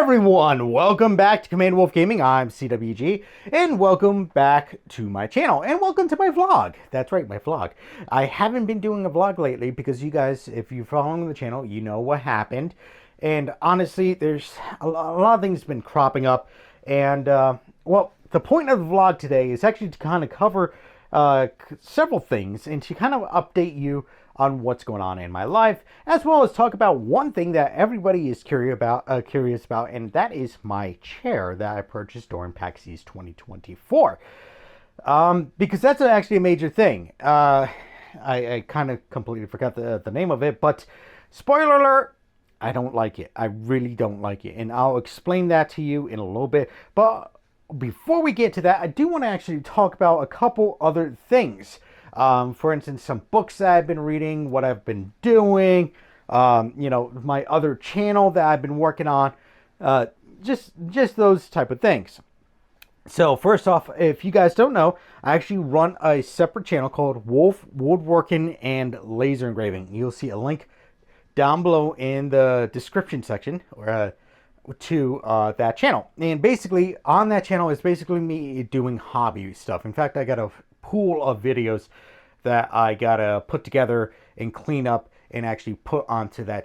everyone, welcome back to Command Wolf Gaming. I'm CWG, and welcome back to my channel, and welcome to my vlog. That's right, my vlog. I haven't been doing a vlog lately because you guys, if you're following the channel, you know what happened. And honestly, there's a lot of things been cropping up, and well, the point of the vlog today is actually to kind of cover several things and to kind of update you on what's going on in my life, as well as talk about one thing that everybody is curious about, and that is my chair that I purchased during PAX East 2024. Because that's actually a major thing. I kind of completely forgot the name of it, but spoiler alert, I don't like it. I really don't like it, and I'll explain that to you in a little bit. But before we get to that, I do want to actually talk about a couple other things. For instance, some books that I've been reading, what I've been doing, you know, my other channel that I've been working on, just those type of things. So first off, if you guys don't know, I actually run a separate channel called Wolf Woodworking and Laser Engraving. You'll see a link down below in the description section to that channel. And basically on that channel is basically me doing hobby stuff. In fact, I got a pool of videos that I gotta put together and clean up and actually put onto that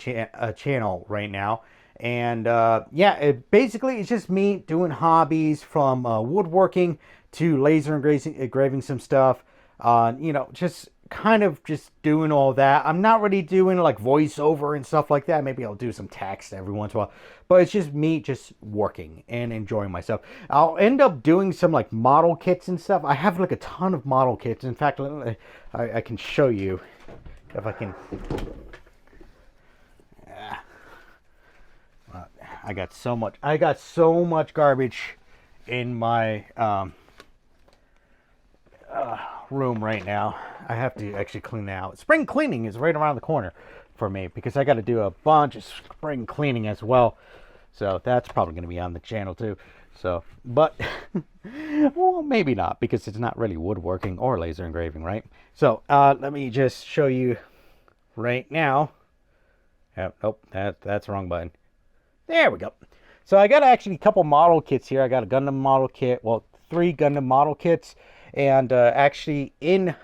channel right now. And yeah, basically it's just me doing hobbies from woodworking to laser engraving some stuff. You know, just kind of just doing all that. I'm not really doing like voiceover and stuff like that. Maybe I'll do some text every once in a while, but it's just me just working and enjoying myself. I'll end up doing some like model kits and stuff. I have like a ton of model kits. In fact, I can show you if I can. I got so much garbage in my room right now. I have to actually clean that out. Spring cleaning is right around the corner for me because I got to do a bunch of spring cleaning as well. So that's probably going to be on the channel too. So, but well, maybe not because it's not really woodworking or laser engraving, right? So let me just show you right now. Nope, that's the wrong button. There we go. So I got actually a couple model kits here. I got a Gundam model kit. Well, 3 Gundam model kits. And actually in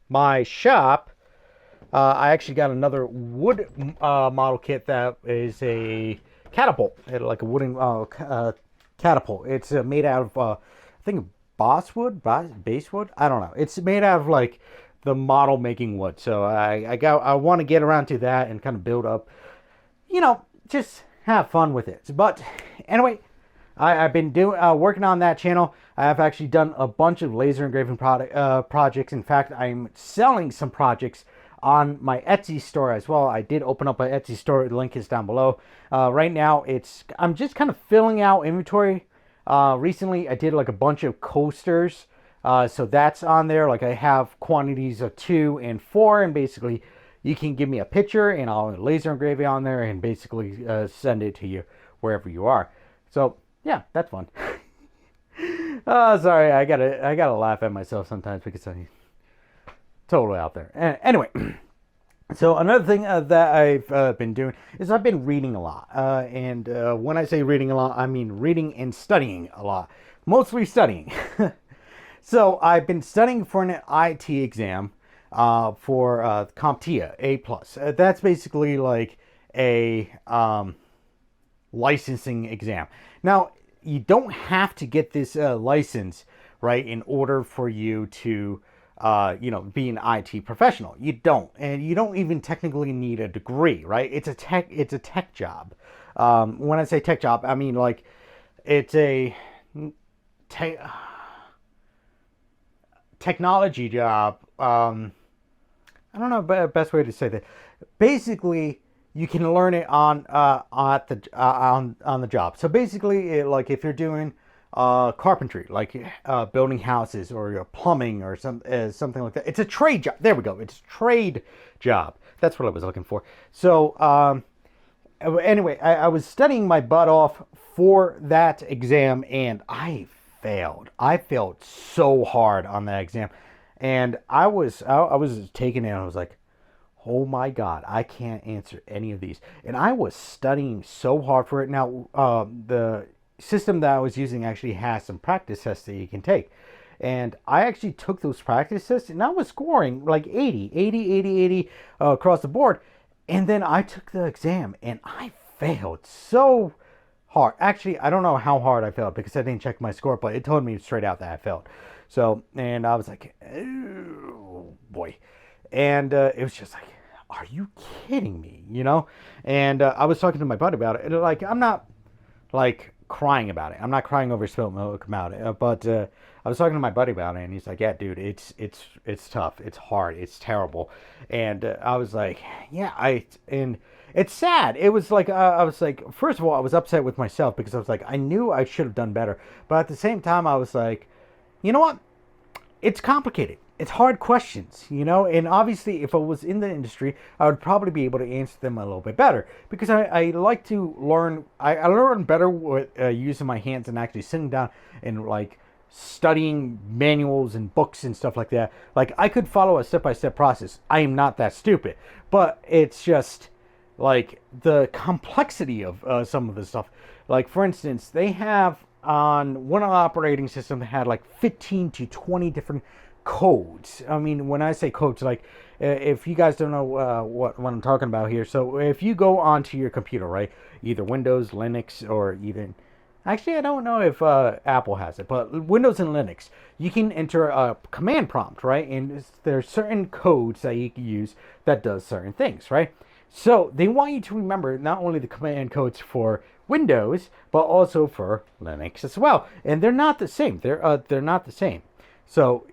my shop, I actually got another wood model kit that is a catapult, like a wooden catapult. It's made out of, I think, basswood. I don't know. It's made out of like the model making wood. So I want to get around to that and kind of build up, you know, just have fun with it. But anyway, I've been working on that channel. I have actually done a bunch of laser engraving projects. In fact, I'm selling some projects on my Etsy store as well. I did open up an Etsy store. The link is down below. Right now, I'm just kind of filling out inventory. Recently, I did like a bunch of coasters. So that's on there. Like I have quantities of 2 and 4, and basically you can give me a picture and I'll laser engrave it on there and basically send it to you wherever you are. So yeah, that's fun. Sorry, I gotta laugh at myself sometimes because I'm totally out there. Anyway, so another thing that I've been doing is I've been reading a lot. And when I say reading a lot, I mean reading and studying a lot. Mostly studying. So I've been studying for an IT exam for CompTIA A+. That's basically like a licensing exam. Now, you don't have to get this license, right, in order for you to, you know, be an IT professional. You don't, and you don't even technically need a degree, right? It's a tech job. When I say tech job, I mean like it's a technology job. I don't know the best way to say that. Basically, you can learn it on the job. So basically, like if you're doing carpentry, like building houses or your plumbing or something like that, it's a trade job. There we go. It's a trade job. That's what I was looking for. So anyway, I was studying my butt off for that exam, and I failed. I failed so hard on that exam, and I was taking it, and I was like, Oh my God, I can't answer any of these. And I was studying so hard for it. Now, the system that I was using actually has some practice tests that you can take. And I actually took those practice tests and I was scoring like 80 across the board. And then I took the exam and I failed so hard. Actually, I don't know how hard I failed because I didn't check my score, but it told me straight out that I failed. So, and I was like, oh boy. And it was just like, are you kidding me? You know? And I was talking to my buddy about it. And like, I'm not like crying about it. I'm not crying over spilled milk about it. But I was talking to my buddy about it, and he's like, yeah, dude, it's tough. It's hard. It's terrible. And I was like, yeah, and it's sad. It was like, I was like, first of all, I was upset with myself because I was like, I knew I should have done better. But at the same time, I was like, you know what? It's complicated. It's hard questions, you know, and obviously if I was in the industry, I would probably be able to answer them a little bit better because I like to learn. I learn better with using my hands and actually sitting down and like studying manuals and books and stuff like that. Like I could follow a step-by-step process. I am not that stupid, but it's just like the complexity of some of the stuff. Like for instance, they have on one operating system that had like 15 to 20 different codes. I mean, when I say codes, like if you guys don't know what I'm talking about here, so if you go onto your computer, right, either Windows, Linux, or even actually I don't know if Apple has it, but Windows and Linux, you can enter a command prompt, right, and there's certain codes that you can use that does certain things, right? So they want you to remember not only the command codes for Windows, but also for Linux as well. And they're not the same. They're not the same. So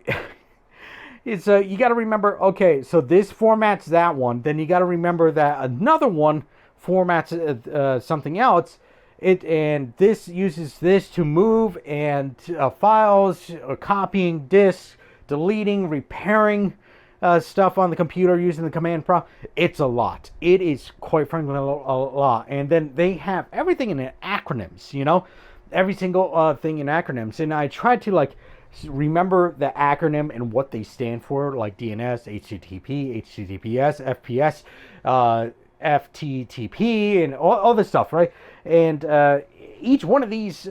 it's you got to remember. Okay, so this formats that one. Then you got to remember that another one formats something else. And this uses this to move and files, copying disks, deleting, repairing stuff on the computer using the command prompt. It's a lot. It is quite frankly a lot. And then they have everything in acronyms, you know, every single thing in acronyms. And I tried to like remember the acronym and what they stand for, like DNS, HTTP, HTTPS, FPS, FTTP, and all this stuff, right? And each one of these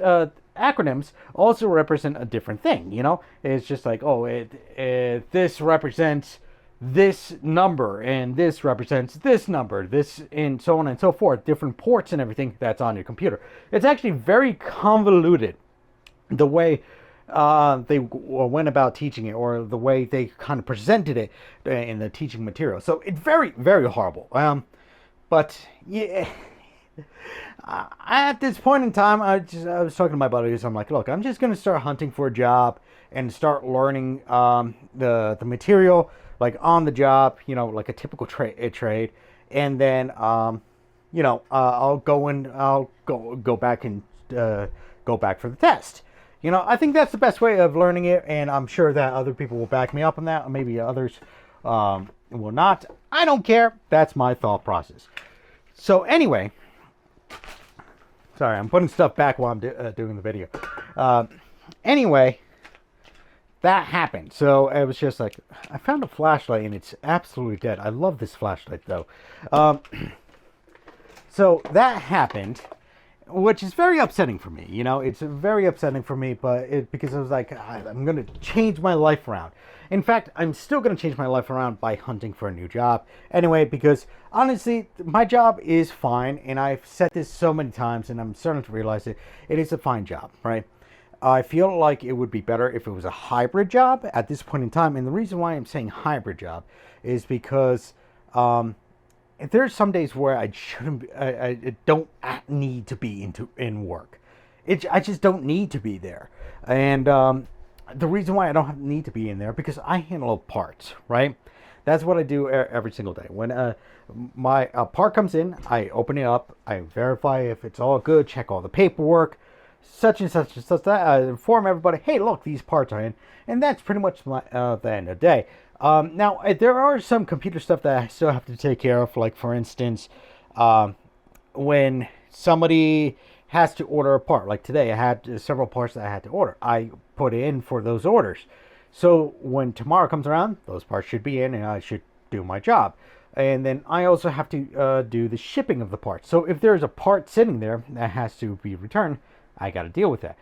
acronyms also represent a different thing, you know? It's just like, oh, this represents this number, and this represents this number, this, and so on and so forth, different ports and everything that's on your computer. It's actually very convoluted, the way they went about teaching it, or the way they kind of presented it in the teaching material. So it's very, very horrible. But yeah, at this point in time, I was talking to my buddies. I'm like, look, I'm just gonna start hunting for a job and start learning the material like on the job, you know, like a typical trade, and then you know, I'll go back and go back for the test. You know, I think that's the best way of learning it, and I'm sure that other people will back me up on that, or maybe others will not. I don't care. That's my thought process. So anyway, sorry, I'm putting stuff back while I'm doing the video. Anyway, that happened. So it was just like, I found a flashlight and it's absolutely dead. I love this flashlight though. So that happened, which is very upsetting for me. You know, it's very upsetting for me, but because I was like, I'm going to change my life around. In fact, I'm still going to change my life around by hunting for a new job. Anyway, because honestly, my job is fine, and I've said this so many times, and I'm starting to realize it. It is a fine job, right? I feel like it would be better if it was a hybrid job at this point in time. And the reason why I'm saying hybrid job is because there's some days where I don't need to be in work. I just don't need to be there. And the reason why I don't need to be in there, because I handle parts, right? That's what I do every single day. When my part comes in, I open it up, I verify if it's all good, check all the paperwork, such and such and such that. I inform everybody, hey, look, these parts are in, and that's pretty much the end of the day. Now, there are some computer stuff that I still have to take care of, like, for instance, when somebody has to order a part. Like today, I had several parts that I had to order. I put in for those orders. So when tomorrow comes around, those parts should be in, and I should do my job. And then I also have to do the shipping of the parts. So if there's a part sitting there that has to be returned, I got to deal with that.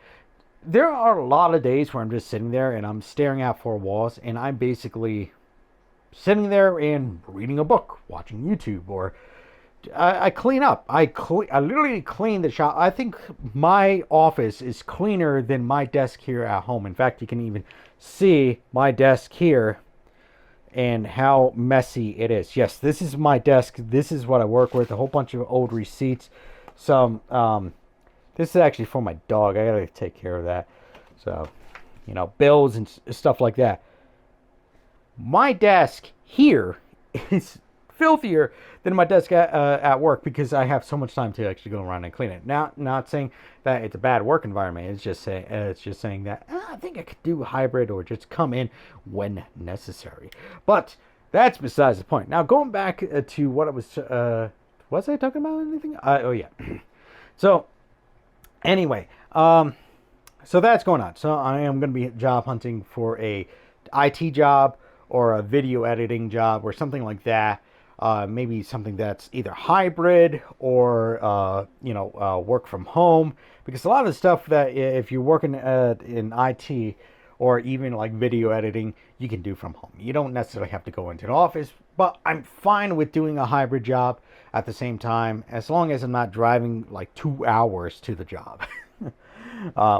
There are a lot of days where I'm just sitting there and I'm staring at four walls, and I'm basically sitting there and reading a book, watching YouTube, or I clean up. I literally clean the shop. I think my office is cleaner than my desk here at home. In fact, you can even see my desk here and how messy it is. Yes, this is my desk. This is what I work with. A whole bunch of old receipts. Some, this is actually for my dog. I gotta take care of that. So, bills and stuff like that. My desk here is filthier than my desk at work because I have so much time to actually go around and clean it. Now, not saying that it's a bad work environment. It's just saying that I think I could do a hybrid or just come in when necessary. But that's besides the point. Now, going back to what I was I talking about anything? Oh yeah. So anyway, so that's going on. So I am going to be job hunting for a IT job or a video editing job or something like that. Maybe something that's either hybrid or work from home, because a lot of the stuff that if you're working in IT or even like video editing, you can do from home. You don't necessarily have to go into an office, but I'm fine with doing a hybrid job at the same time, as long as I'm not driving like 2 hours to the job.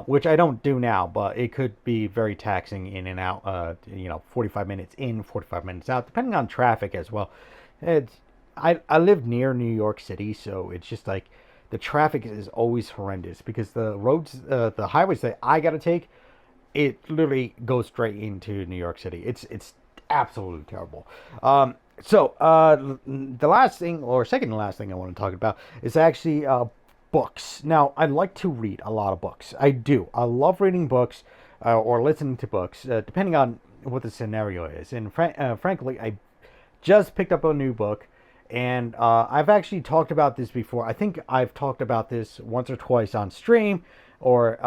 Which I don't do now, but it could be very taxing in and out. 45 minutes in, 45 minutes out, depending on traffic as well. I live near New York City, so it's just like the traffic is always horrendous because the roads, the highways that I gotta take, it literally goes straight into New York City. It's absolutely terrible. The last thing, or second to last thing I want to talk about is actually books. Now, I like to read a lot of books. I do. I love reading books or listening to books, depending on what the scenario is. And frankly, I just picked up a new book, and I've actually talked about this before. I think I've talked about this once or twice on stream, or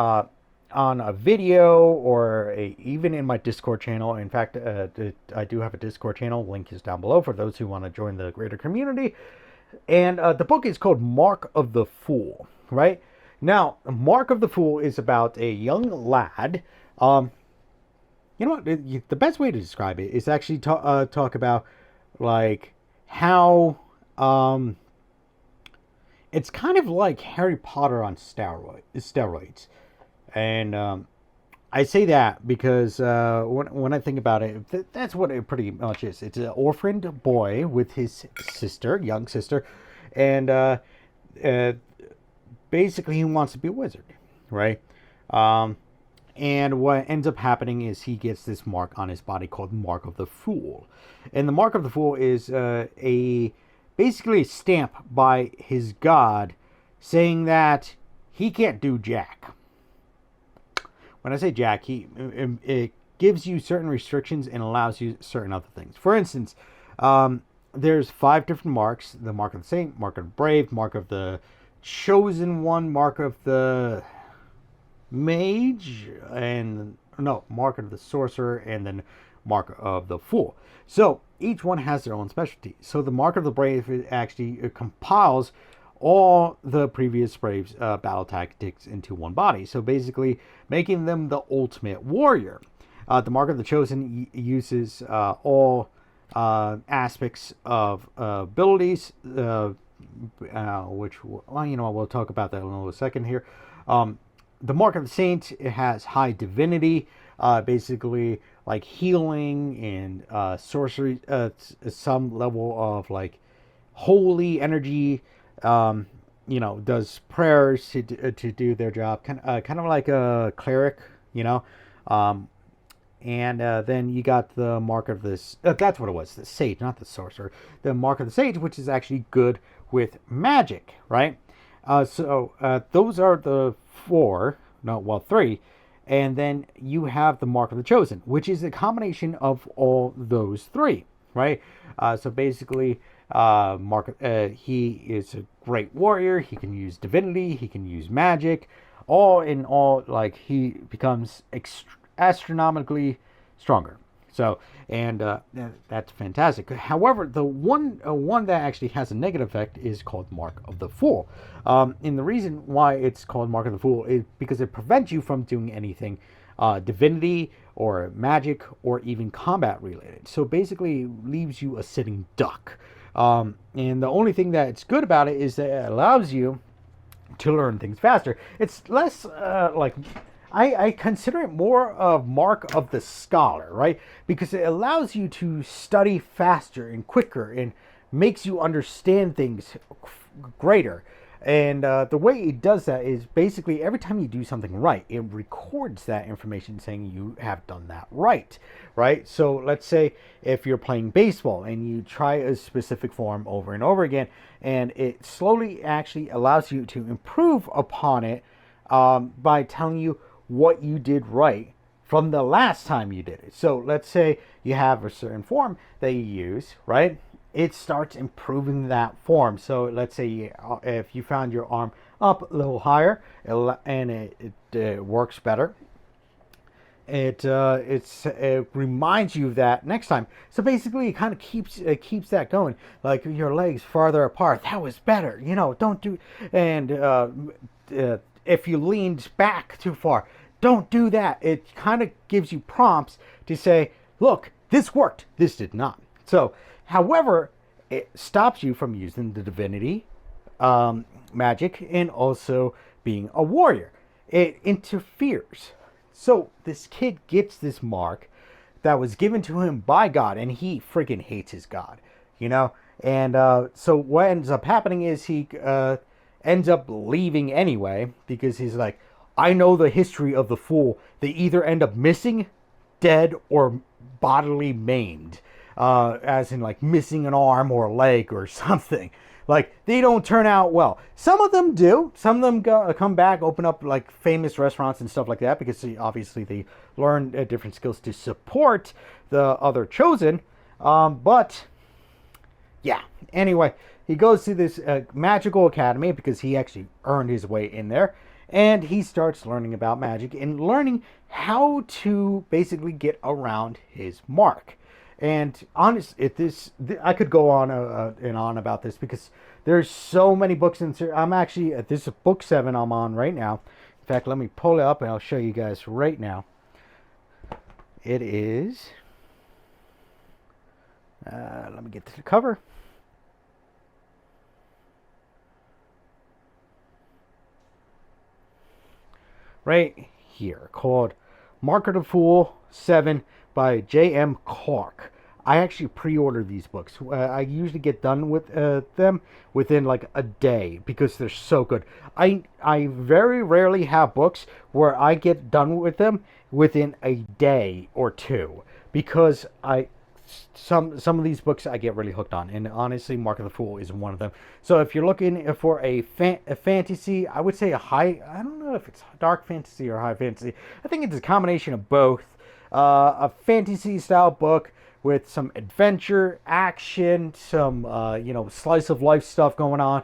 on a video, or even in my Discord channel. In fact, I do have a Discord channel. Link is down below for those who want to join the greater community. And the book is called Mark of the Fool, right? Now, Mark of the Fool is about a young lad. You know what? The best way to describe it is actually talk about like how it's kind of like Harry Potter on steroids. And I say that because when I think about it, that's what it pretty much is. It's an orphaned boy with his young sister, and basically he wants to be a wizard, right? And what ends up happening is he gets this mark on his body called Mark of the Fool. And the Mark of the Fool is basically a stamp by his god saying that he can't do jack. When I say jack, it gives you certain restrictions and allows you certain other things. For instance, there's 5 different marks: the Mark of the Saint, Mark of the Brave, Mark of the Chosen One, Mark of the Mage, Mark of the Sorcerer, and then Mark of the Fool. So each one has their own specialty. So the Mark of the Brave actually compiles all the previous Braves' battle tactics into one body. So basically making them the ultimate warrior. The Mark of the Chosen uses all aspects of abilities, which, we'll talk about that in a little second here. The Mark of the Saint, it has high divinity, basically like healing and sorcery, some level of like holy energy. Does prayers to do their job, kind of like a cleric, and then you got the Mark of this. That's what it was, the Sage, not the Sorcerer. The Mark of the Sage, which is actually good with magic, right? So those are the 3, and then you have the Mark of the Chosen, which is a combination of all those 3, right? So basically, he is a great warrior. He can use divinity. He can use magic. All in all, like, he becomes astronomically stronger. So, and that's fantastic. However, the one that actually has a negative effect is called Mark of the Fool. And the reason why it's called Mark of the Fool is because it prevents you from doing anything divinity or magic or even combat related. So basically, it leaves you a sitting duck. And the only thing that's good about it is that it allows you to learn things faster. It's less like I consider it more of Mark of the Scholar, right? Because it allows you to study faster and quicker and makes you understand things greater. And the way it does that is basically every time you do something right, it records that information saying you have done that right, right? So let's say if you're playing baseball and you try a specific form over and over again, and it slowly actually allows you to improve upon it by telling you what you did right from the last time you did it. So let's say you have a certain form that you use, right? It starts improving that form. So let's say if you found your arm up a little higher and it works better, it reminds you of that next time. So basically, it kind of keeps that going. Like your legs farther apart, that was better. Don't do. And if you leaned back too far, don't do that. It kind of gives you prompts to say, look, this worked, this did not. So, however, it stops you from using the divinity, magic, and also being a warrior. It interferes. So, this kid gets this mark that was given to him by God, and he freaking hates his God, And so what ends up happening is he ends up leaving anyway, because he's like, I know the history of the fool. They either end up missing, dead, or bodily maimed. As in like missing an arm or a leg or something. Like, they don't turn out well. Some of them do. Some of them come back, open up like famous restaurants and stuff like that, because obviously they learn different skills to support the other chosen. But yeah, anyway, he goes to this magical academy because he actually earned his way in there. And he starts learning about magic and learning how to basically get around his mark. And honest, I could go on and on about this because there's so many books in here. I'm actually this is book 7 I'm on right now. In fact, let me pull it up and I'll show you guys right now. It is. Let me get to the cover. Right here, called Mark of the Fool 7 by J.M. Clark. I actually pre-order these books. I usually get done with them within like a day because they're so good. I very rarely have books where I get done with them within a day or two, because some of these books I get really hooked on, and honestly, Mark of the Fool is one of them. So if you're looking for a fantasy, I would say I don't know if it's dark fantasy or high fantasy. I think it's a combination of both. A fantasy style book with some adventure, action, some slice of life stuff going on.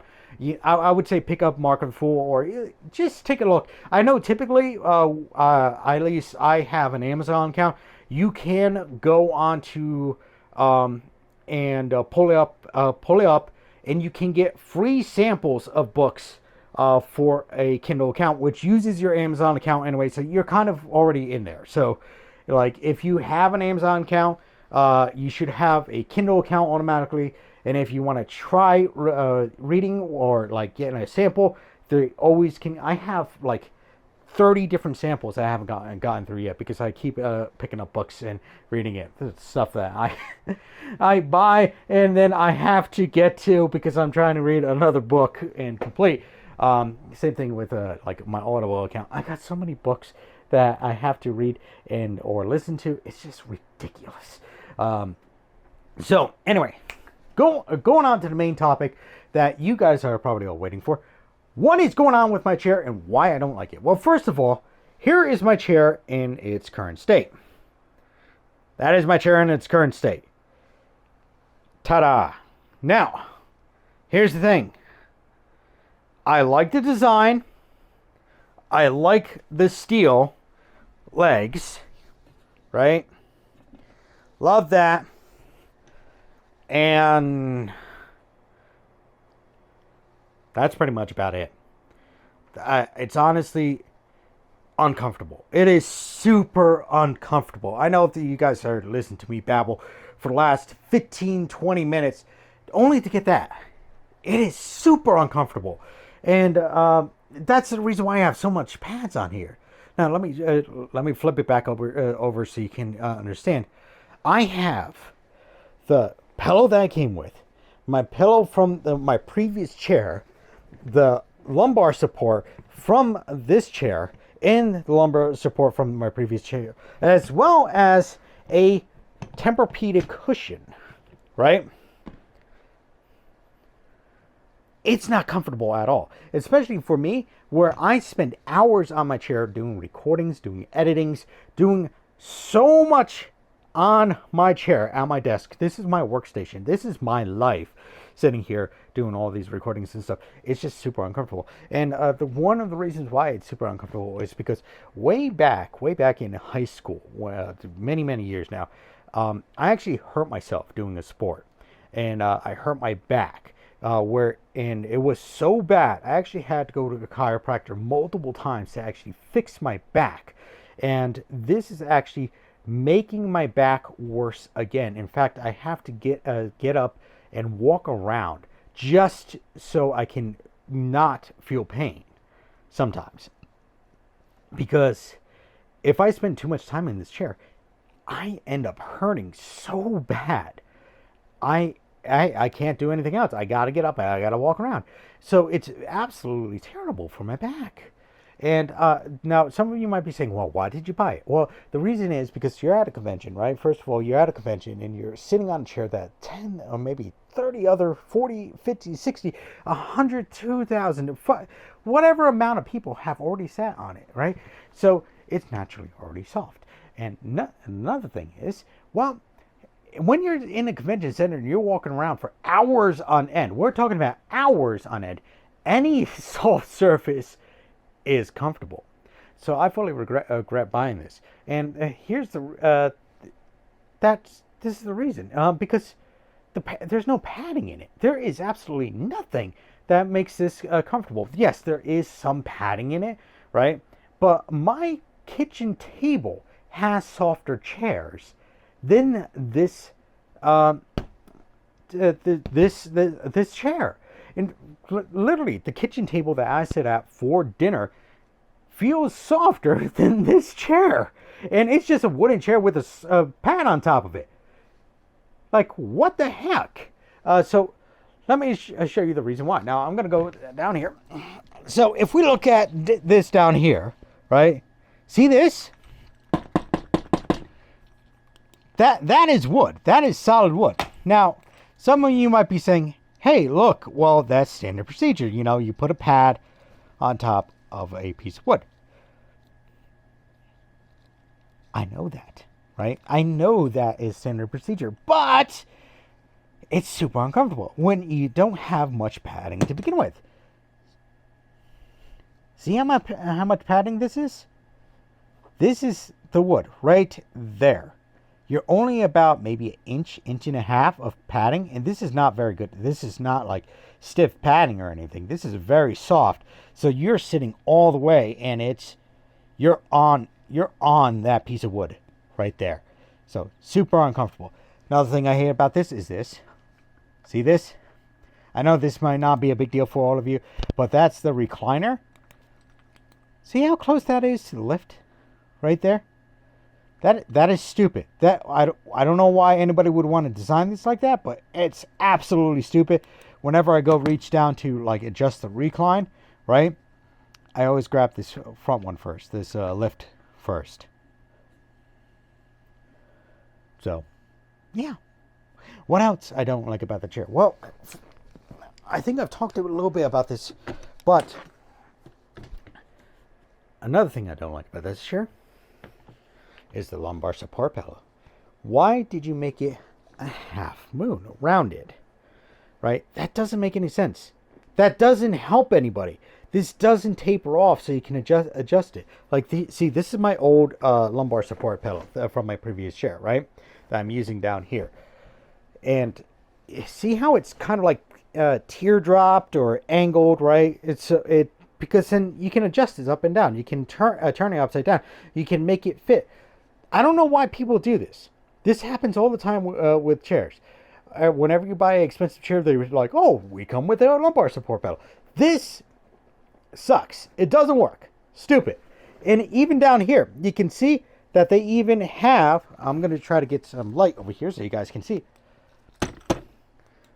I would say pick up Mark of the Fool, or just take a look. I know typically, at least I have an Amazon account. You can go on to and pull it up, and you can get free samples of books for a Kindle account, which uses your Amazon account anyway. So you're kind of already in there. So, like, if you have an Amazon account, you should have a Kindle account automatically. And if you want to try reading or like getting a sample, they always can. I have like 30 different samples I haven't gotten through yet, because I keep picking up books and reading it. It's stuff that I buy and then I have to get to because I'm trying to read another book and complete. Same thing with like my Audible account. I got so many books that I have to read and or listen to. It's just ridiculous. So anyway, going on to the main topic that you guys are probably all waiting for. What is going on with my chair and why I don't like it? Well, first of all, here is my chair in its current state. That is my chair in its current state. Ta-da! Now, here's the thing. I like the design. I like the steel legs, right? Love that. And that's pretty much about it. It's honestly uncomfortable. It is super uncomfortable. I know that you guys are listening to me babble for the last 15, 20 minutes only to get that. It is super uncomfortable. And that's the reason why I have so much pads on here. Now let me flip it back over so you can understand. I have the pillow that I came with, my pillow from my previous chair, the lumbar support from this chair, and the lumbar support from my previous chair, as well as a Tempur-Pedic cushion, right? It's not comfortable at all, especially for me, where I spend hours on my chair doing recordings, doing editings, doing so much on my chair at my desk. This is my workstation. This is my life, sitting here doing all these recordings and stuff. It's just super uncomfortable. And one of the reasons why it's super uncomfortable is because way back in high school, many years now, I actually hurt myself doing a sport, and I hurt my back. And it was so bad, I actually had to go to a chiropractor multiple times to actually fix my back. And this is actually making my back worse again. In fact, I have to get up and walk around just so I can not feel pain sometimes. Because if I spend too much time in this chair, I end up hurting so bad. I can't do anything else. I got to get up. I got to walk around. So it's absolutely terrible for my back. And now some of you might be saying, well, why did you buy it? Well, the reason is because you're at a convention, right? First of all, you're at a convention and you're sitting on a chair that 10 or maybe 30 other 40, 50, 60, 100, 2,000, whatever amount of people have already sat on it, right? So it's naturally already soft. And another thing is, well, when you're in a convention center and you're walking around for hours on end, we're talking about hours on end, any soft surface is comfortable. So I fully regret buying this. And here's this is the reason. Because there's no padding in it. There is absolutely nothing that makes this comfortable. Yes, there is some padding in it, right? But my kitchen table has softer chairs than this this chair. And literally, the kitchen table that I sit at for dinner feels softer than this chair. And it's just a wooden chair with a pad on top of it. Like, what the heck? So, let me show you the reason why. Now, I'm going to go down here. So, if we look at this down here, right? See this? That is wood. That is solid wood. Now, some of you might be saying, hey, look, well, that's standard procedure. You know, you put a pad on top of a piece of wood. I know that, right? I know that is standard procedure, but it's super uncomfortable when you don't have much padding to begin with. See how much padding this is? This is the wood right there. You're only about maybe an inch and a half of padding, and this is not very good. This is not like stiff padding or anything. This is very soft. So you're sitting all the way, and you're on that piece of wood right there. So super uncomfortable. Another thing I hate about this is this. See this? I know this might not be a big deal for all of you, but that's the recliner. See how close that is to the lift? Right there? That is stupid. That I don't know why anybody would want to design this like that, but it's absolutely stupid. Whenever I go reach down to like adjust the recline, right? I always grab this front one first, this lift first. So, yeah. What else I don't like about the chair? Well, I think I've talked a little bit about this, but another thing I don't like about this chair is the lumbar support pillow. Why did you make it a half moon, rounded? Right? That doesn't make any sense. That doesn't help anybody. This doesn't taper off so you can adjust it. Like, see, this is my old lumbar support pillow from my previous chair, right? that I'm using down here. And see how it's kind of like teardropped or angled, right? It because then you can adjust this up and down. You can turn it upside down. You can make it fit. I don't know why people do this. This happens all the time with chairs. Whenever you buy an expensive chair, they're like, "Oh, we come with a lumbar support pedal." This sucks. It doesn't work. Stupid. And even down here, you can see that they even have. I'm going to try to get some light over here so you guys can see.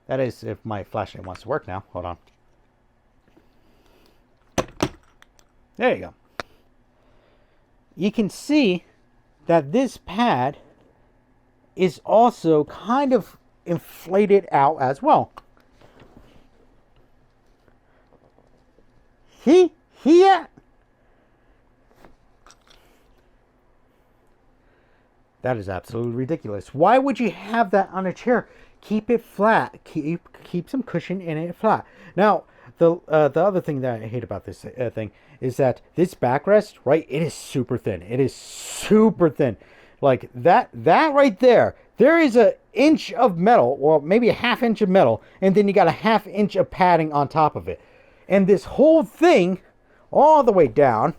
That is, if my flashlight wants to work now. Hold on. There you go. You can see that this pad is also kind of inflated out as well. Here. That is absolutely ridiculous. Why would you have that on a chair? Keep it flat. Keep some cushion in it flat. Now, the other thing that I hate about this thing is that this backrest, right? It is super thin. It is super thin. Like that right there. There is an inch of metal, or maybe a half inch of metal, and then you got a half inch of padding on top of it. And this whole thing, all the way down,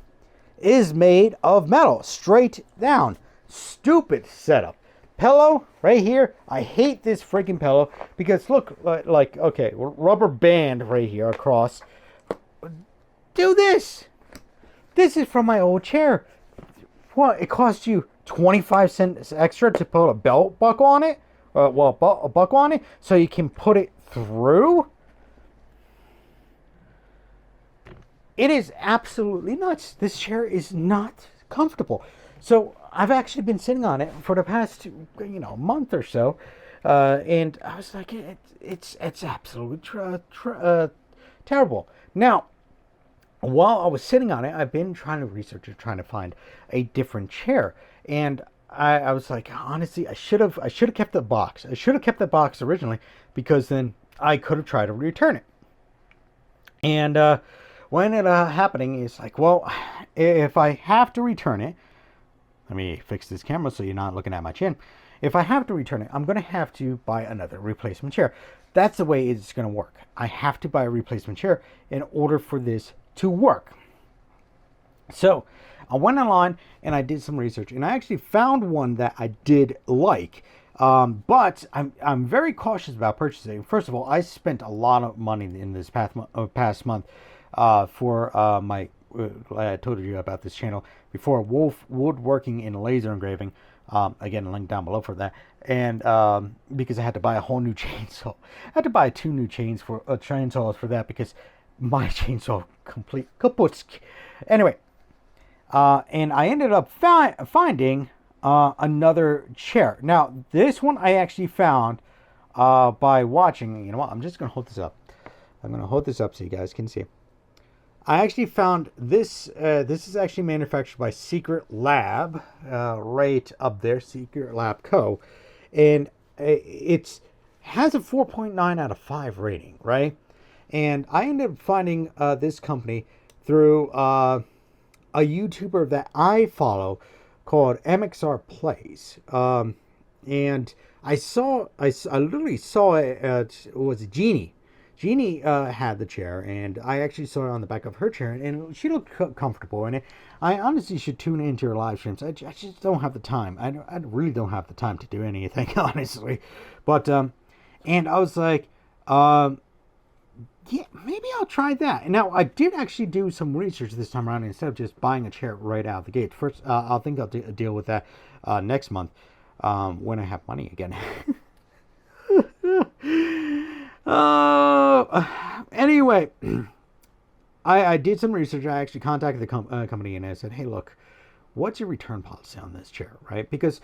is made of metal, straight down. Stupid setup. Pillow right here. I hate this freaking pillow because look, like okay, rubber band right here across. Do this. This is from my old chair. What? It cost you 25 cents extra to put a belt buckle on it. A buckle on it so you can put it through. It is absolutely nuts. This chair is not comfortable. So I've actually been sitting on it for the past, month or so, and I was like, it's absolutely terrible. Now, while I was sitting on it, I've been trying to research and trying to find a different chair, and I was like, honestly, I should have kept the box. I should have kept the box originally because then I could have tried to return it. And what ended up happening is like, well, if I have to return it. Let me fix this camera so you're not looking at my chin. If I have to return it, I'm going to have to buy another replacement chair. That's the way it's going to work. I have to buy a replacement chair in order for this to work. So I went online and I did some research, and I actually found one that I did like. But I'm very cautious about purchasing. First of all, I spent a lot of money in this past month for my. I told you about this channel before, Wolf Woodworking and Laser Engraving. Again, link down below for that. And because I had to buy a whole new chainsaw. I had to buy 2 new chainsaws for that because my chainsaw complete kaput. Anyway, and I ended up finding another chair. Now, this one I actually found by watching. You know what? I'm just going to hold this up. I'm going to hold this up so you guys can see. I actually found this. This is actually manufactured by Secret Lab, right up there, Secret Lab Co. And it has a 4.9 out of 5 rating, right? And I ended up finding this company through a YouTuber that I follow called MXR Plays. And I literally saw it was Jeannie. Jeannie had the chair, and I actually saw it on the back of her chair, and she looked comfortable in it. I honestly should tune into her live streams. I just don't have the time. I really don't have the time to do anything, honestly. But, and I was like, yeah, maybe I'll try that. And now, I did actually do some research this time around instead of just buying a chair right out of the gate. First, I think I'll deal with that next month when I have money again. Anyway, I did some research. I actually contacted the company and I said, hey, look, what's your return policy on this chair, right? Because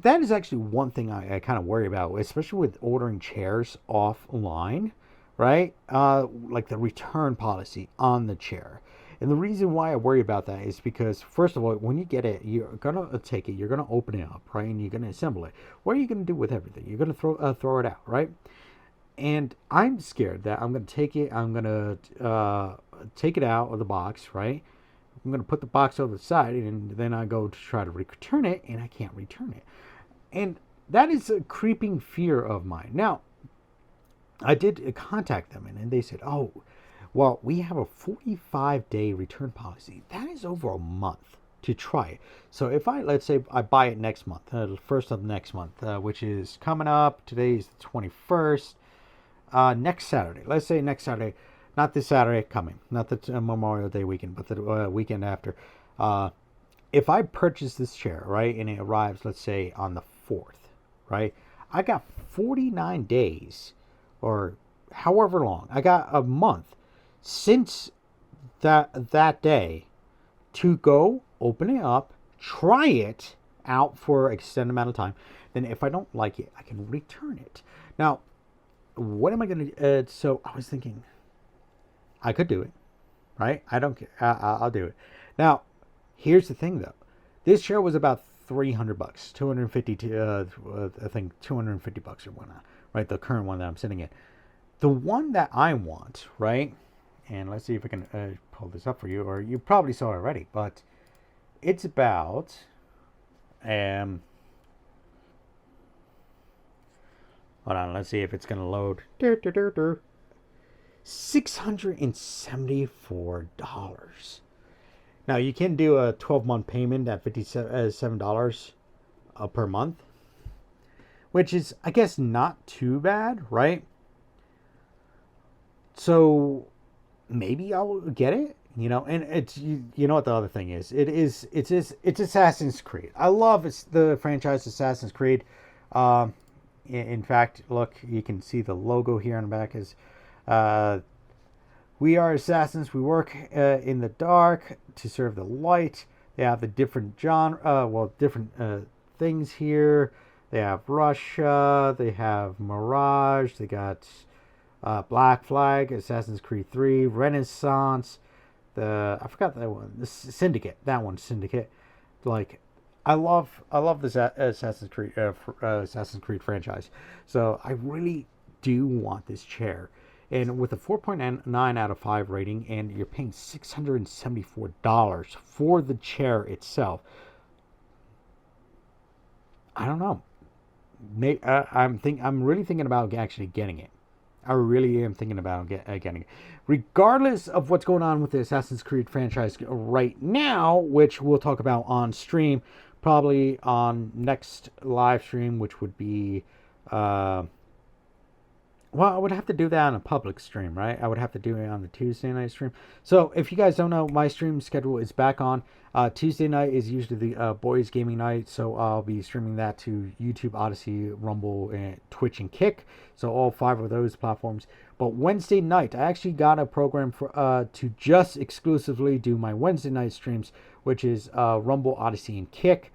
that is actually one thing I kind of worry about, especially with ordering chairs offline, right? Like the return policy on the chair. And the reason why I worry about that is because, first of all, when you get it, you're going to take it, you're going to open it up, right? And you're going to assemble it. What are you going to do with everything? You're going to throw it out, right? And I'm scared that I'm going to take it, I'm going to take it out of the box, right? I'm going to put the box over the side, and then I go to try to return it, and I can't return it. And that is a creeping fear of mine. Now, I did contact them, and they said, "Oh, well, we have a 45-day return policy. That is over a month to try it. So if let's say I buy it next month, the first of next month, which is coming up. Today is the 21st. Next Saturday. Let's say next Saturday, not this Saturday coming, not the Memorial Day weekend, but the weekend after. If I purchase this chair, right, and it arrives, let's say on the 4th, right, I got 49 days, or however long. I got a month since that day to go open it up, try it out for an extended amount of time. Then if I don't like it, I can return it. Now, what am I going to so I was thinking I could do it, right? I don't care. I'll do it. Now, here's the thing though. This chair was about $300, 250 to I think $250 or whatnot, right? The current one that I'm sitting in. The one that I want, right? And let's see if I can pull this up for you, or you probably saw it already, but it's about hold on, let's see if it's gonna load. $674. Now you can do a 12-month payment at $57 per month, which is, I guess, not too bad, right? So maybe I'll get it, and it's, you know what the other thing is, it's Assassin's Creed. I love the franchise Assassin's Creed. In fact, look, you can see the logo here on the back is we are assassins, we work in the dark to serve the light. They have the different different things here. They have Russia, they have Mirage, they got Black Flag, Assassin's Creed 3, Renaissance, I forgot that one, the Syndicate, Syndicate. Like, I love this Assassin's Creed franchise. So I really do want this chair. And with a 4.9 out of 5 rating, and you're paying $674 for the chair itself, I don't know. I'm really thinking about actually getting it. I really am thinking about getting it. Regardless of what's going on with the Assassin's Creed franchise right now, which we'll talk about on stream, probably on next live stream, which would be, I would have to do that on a public stream, right? I would have to do it on the Tuesday night stream. So if you guys don't know, my stream schedule is back on. Tuesday night is usually the boys gaming night, so I'll be streaming that to YouTube, Odyssey, Rumble, and Twitch and Kick. So all 5 of those platforms. But Wednesday night, I actually got a program for to just exclusively do my Wednesday night streams, which is Rumble, Odyssey, and Kick.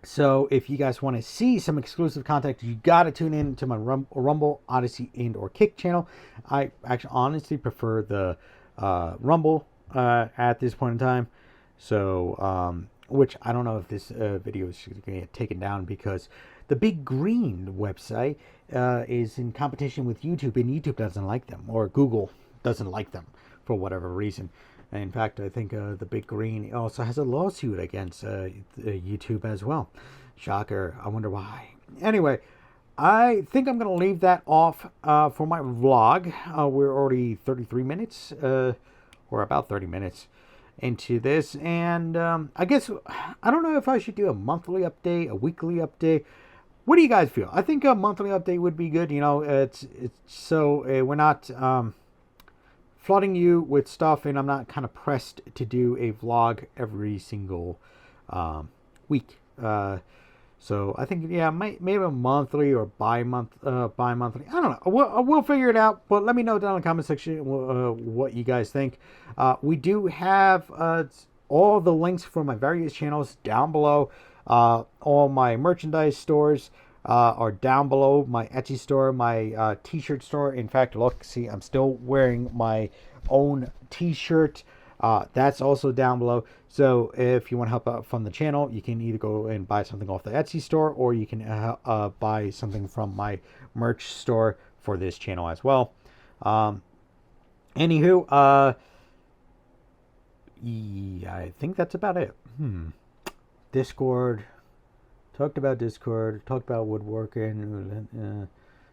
So if you guys want to see some exclusive content, you got to tune in to my Rumble, Odyssey, and or Kick channel. I actually honestly prefer the Rumble at this point in time. So, which I don't know if this video is going to get taken down because the Big Green website is in competition with YouTube, and YouTube doesn't like them, or Google doesn't like them for whatever reason. In fact, I think the Big Green also has a lawsuit against YouTube as well. Shocker. I wonder why. Anyway, I think I'm going to leave that off for my vlog. We're already 33 minutes, or about 30 minutes into this. And I guess, I don't know if I should do a monthly update, a weekly update. What do you guys feel? I think a monthly update would be good. It's so we're not flooding you with stuff, and I'm not kind of pressed to do a vlog every single week. So I think, yeah, maybe a monthly or bi-monthly. I don't know. We'll figure it out. But let me know down in the comment section what you guys think. We do have all the links for my various channels down below. All my merchandise stores are down below. My Etsy store, my t-shirt store. In fact, look, see, I'm still wearing my own t-shirt. That's also down below. So if you want to help out from the channel, you can either go and buy something off the Etsy store, or you can buy something from my merch store for this channel as well. Anywho, yeah, I think that's about it. Discord, Talked about Discord. Talked about woodworking.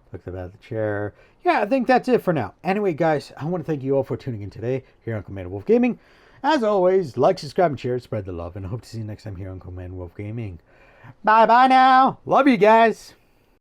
Talked about the chair. Yeah, I think that's it for now. Anyway, guys, I want to thank you all for tuning in today here on Command Wolf Gaming. As always, like, subscribe, and share. Spread the love. And I hope to see you next time here on Command Wolf Gaming. Bye-bye now. Love you guys.